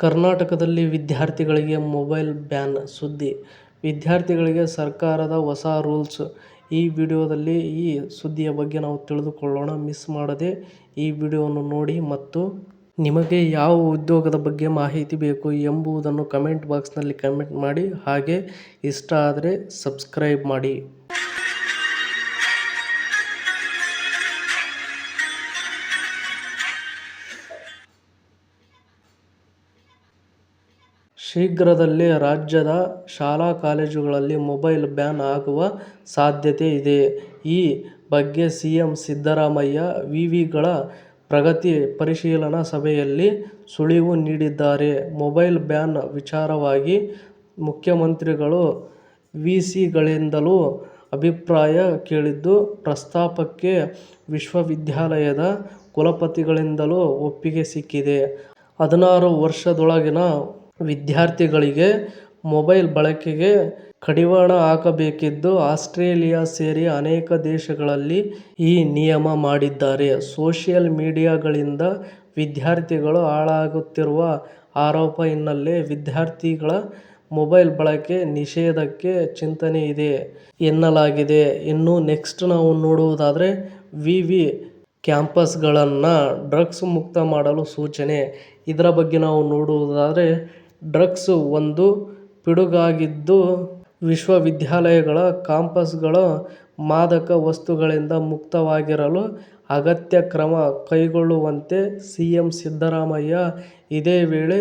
ಕರ್ನಾಟಕದಲ್ಲಿ ವಿದ್ಯಾರ್ಥಿಗಳಿಗೆ mobile ban ಸುದ್ದಿ. ವಿದ್ಯಾರ್ಥಿಗಳಿಗೆ ಸರ್ಕಾರದ ಹೊಸ ರೂಲ್ಸ್. ಈ ವಿಡಿಯೋದಲ್ಲಿ ಈ ಸುದ್ದಿಯ ಬಗ್ಗೆ ನಾವು ತಿಳಿದುಕೊಳ್ಳೋಣ. ಮಿಸ್ ಮಾಡದೆ ಈ ವಿಡಿಯೋವನ್ನು ನೋಡಿ ಮತ್ತು ನಿಮಗೆ ಯಾವ ಉದ್ಯೋಗದ ಬಗ್ಗೆ ಮಾಹಿತಿ ಬೇಕು ಎಂಬುದನ್ನು ಕಮೆಂಟ್ ಬಾಕ್ಸ್ನಲ್ಲಿ ಕಮೆಂಟ್ ಮಾಡಿ. ಹಾಗೆ ಇಷ್ಟ ಆದರೆ ಸಬ್ಸ್ಕ್ರೈಬ್ ಮಾಡಿ. ಶೀಘ್ರದಲ್ಲೇ ರಾಜ್ಯದ ಶಾಲಾ ಕಾಲೇಜುಗಳಲ್ಲಿ ಮೊಬೈಲ್ ಬ್ಯಾನ್ ಆಗುವ ಸಾಧ್ಯತೆ ಇದೆ. ಈ ಬಗ್ಗೆ ಸಿಎಂ ಸಿದ್ದರಾಮಯ್ಯ ವಿವಿಗಳ ಪ್ರಗತಿ ಪರಿಶೀಲನಾ ಸಭೆಯಲ್ಲಿ ಸುಳಿವು ನೀಡಿದ್ದಾರೆ. ಮೊಬೈಲ್ ಬ್ಯಾನ್ ವಿಚಾರವಾಗಿ ಮುಖ್ಯಮಂತ್ರಿಗಳು ವಿಸಿಗಳಿಂದಲೂ ಅಭಿಪ್ರಾಯ ಕೇಳಿದ್ದು, ಪ್ರಸ್ತಾಪಕ್ಕೆ ವಿಶ್ವವಿದ್ಯಾಲಯದ ಕುಲಪತಿಗಳಿಂದಲೂ ಒಪ್ಪಿಗೆ ಸಿಕ್ಕಿದೆ. 16 ವರ್ಷದೊಳಗಿನ ವಿದ್ಯಾರ್ಥಿಗಳಿಗೆ ಮೊಬೈಲ್ ಬಳಕೆಗೆ ಕಡಿವಾಣ ಹಾಕಬೇಕಿದ್ದು, ಆಸ್ಟ್ರೇಲಿಯಾ ಸೇರಿ ಅನೇಕ ದೇಶಗಳಲ್ಲಿ ಈ ನಿಯಮ ಮಾಡಿದ್ದಾರೆ. ಸೋಷಿಯಲ್ ಮೀಡಿಯಾಗಳಿಂದ ವಿದ್ಯಾರ್ಥಿಗಳು ಹಾಳಾಗುತ್ತಿರುವ ಆರೋಪ ಹಿನ್ನೆಲೆ ವಿದ್ಯಾರ್ಥಿಗಳ ಮೊಬೈಲ್ ಬಳಕೆ ನಿಷೇಧಕ್ಕೆ ಚಿಂತನೆ ಇದೆ ಎನ್ನಲಾಗಿದೆ. ಇನ್ನು ನೆಕ್ಸ್ಟ್ ನಾವು ನೋಡುವುದಾದರೆ, ವಿವಿ ಕ್ಯಾಂಪಸ್ಗಳನ್ನು ಡ್ರಗ್ಸ್ ಮುಕ್ತ ಮಾಡಲು ಸೂಚನೆ. ಇದರ ಬಗ್ಗೆ ನಾವು ನೋಡುವುದಾದರೆ, ಡ್ರಗ್ಸ್ ಒಂದು ಪಿಡುಗಾಗಿದ್ದು, ವಿಶ್ವವಿದ್ಯಾಲಯಗಳ ಕ್ಯಾಂಪಸ್ಗಳು ಮಾದಕ ವಸ್ತುಗಳಿಂದ ಮುಕ್ತವಾಗಿರಲು ಅಗತ್ಯ ಕ್ರಮ ಕೈಗೊಳ್ಳುವಂತೆ ಸಿಎಂ ಸಿದ್ದರಾಮಯ್ಯ ಇದೇ ವೇಳೆ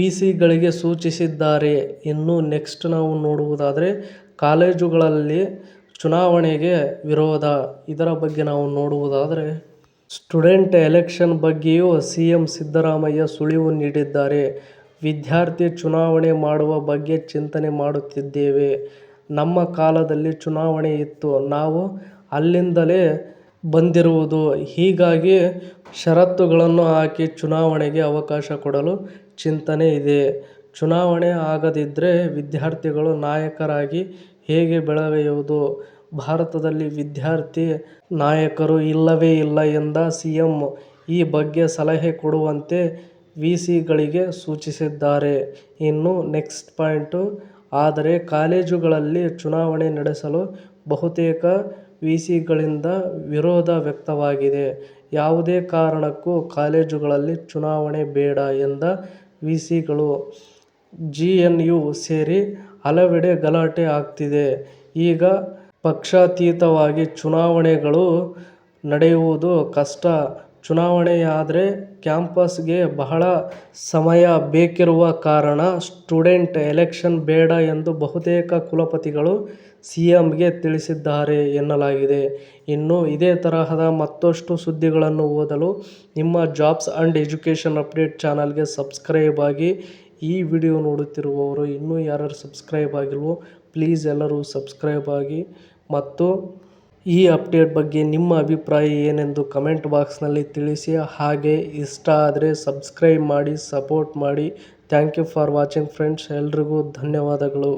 ವಿಸಿಗಳಿಗೆ ಸೂಚಿಸಿದ್ದಾರೆ. ಇನ್ನು ನೆಕ್ಸ್ಟ್ ನಾವು ನೋಡುವುದಾದರೆ, ಕಾಲೇಜುಗಳಲ್ಲಿ ಚುನಾವಣೆಗೆ ವಿರೋಧ. ಇದರ ಬಗ್ಗೆ ನಾವು ನೋಡುವುದಾದರೆ, ಸ್ಟೂಡೆಂಟ್ ಎಲೆಕ್ಷನ್ ಬಗ್ಗೆಯೂ ಸಿಎಂ ಸಿದ್ದರಾಮಯ್ಯ ಸುಳಿವು ನೀಡಿದ್ದಾರೆ. ವಿದ್ಯಾರ್ಥಿ ಚುನಾವಣೆ ಮಾಡುವ ಬಗ್ಗೆ ಚಿಂತನೆ ಮಾಡುತ್ತಿದ್ದೇವೆ. ನಮ್ಮ ಕಾಲದಲ್ಲಿ ಚುನಾವಣೆ ಇತ್ತು. ನಾವು ಅಲ್ಲಿಂದಲೇ ಬಂದಿರುವುದು. ಹೀಗಾಗಿ ಷರತ್ತುಗಳನ್ನು ಹಾಕಿ ಚುನಾವಣೆಗೆ ಅವಕಾಶ ಕೊಡಲು ಚಿಂತನೆ ಇದೆ. ಚುನಾವಣೆ ಆಗದಿದ್ದರೆ ವಿದ್ಯಾರ್ಥಿಗಳು ನಾಯಕರಾಗಿ ಹೇಗೆ ಬೆಳೆಯುವುದು? ಭಾರತದಲ್ಲಿ ವಿದ್ಯಾರ್ಥಿ ನಾಯಕರು ಇಲ್ಲವೇ ಇಲ್ಲ ಎಂದ ಸಿಎಂ ಈ ಬಗ್ಗೆ ಸಲಹೆ ಕೊಡುವಂತೆ ವಿಸಿಗಳಿಗೆ ಸೂಚಿಸಿದ್ದಾರೆ. ಇನ್ನು ನೆಕ್ಸ್ಟ್ ಪಾಯಿಂಟ್. ಆದರೆ ಕಾಲೇಜುಗಳಲ್ಲಿ ಚುನಾವಣೆ ನಡೆಸಲು ಬಹುತೇಕ ವಿಸಿಗಳಿಂದ ವಿರೋಧ ವ್ಯಕ್ತವಾಗಿದೆ. ಯಾವುದೇ ಕಾರಣಕ್ಕೂ ಕಾಲೇಜುಗಳಲ್ಲಿ ಚುನಾವಣೆ ಬೇಡ ಎಂದ ವಿಸಿಗಳು ಜೆಎನ್ಯು ಸೇರಿ ಹಲವೆಡೆ ಗಲಾಟೆ ಆಗ್ತಿದೆ. ಈಗ ಪಕ್ಷಾತೀತವಾಗಿ ಚುನಾವಣೆಗಳು ನಡೆಯುವುದು ಕಷ್ಟ. ಚುನಾವಣೆಯಾದರೆ ಕ್ಯಾಂಪಸ್ಗೆ ಬಹಳ ಸಮಯ ಬೇಕಿರುವ ಕಾರಣ ಸ್ಟೂಡೆಂಟ್ ಎಲೆಕ್ಷನ್ ಬೇಡ ಎಂದು ಬಹುತೇಕ ಕುಲಪತಿಗಳು ಸಿಎಂಗೆ ತಿಳಿಸಿದ್ದಾರೆ ಎನ್ನಲಾಗಿದೆ. ಇನ್ನು ಇದೇ ತರಹದ ಮತ್ತಷ್ಟು ಸುದ್ದಿಗಳನ್ನು ಓದಲು ನಿಮ್ಮ ಜಾಬ್ಸ್ ಅಂಡ್ ಎಜುಕೇಷನ್ ಅಪ್ಡೇಟ್ ಚಾನಲ್ಗೆ ಸಬ್ಸ್ಕ್ರೈಬ್ ಆಗಿ. ಈ ವಿಡಿಯೋ ನೋಡುತ್ತಿರುವವರು ಇನ್ನೂ ಯಾರು ಸಬ್ಸ್ಕ್ರೈಬ್ ಆಗಿಲ್ವೋ ಪ್ಲೀಸ್ ಎಲ್ಲರೂ ಸಬ್ಸ್ಕ್ರೈಬ್ ಆಗಿ. ಮತ್ತು ಈ ಅಪ್ಡೇಟ್ ಬಗ್ಗೆ ನಿಮ್ಮ ಅಭಿಪ್ರಾಯ ಏನೆಂದು ಕಮೆಂಟ್ ಬಾಕ್ಸ್ನಲ್ಲಿ ತಿಳಿಸಿ. ಹಾಗೆ ಇಷ್ಟ ಆದರೆ ಸಬ್ಸ್ಕ್ರೈಬ್ ಮಾಡಿ, ಸಪೋರ್ಟ್ ಮಾಡಿ. Thank you for watching friends. ಎಲ್ರಿಗೂ ಧನ್ಯವಾದಗಳು.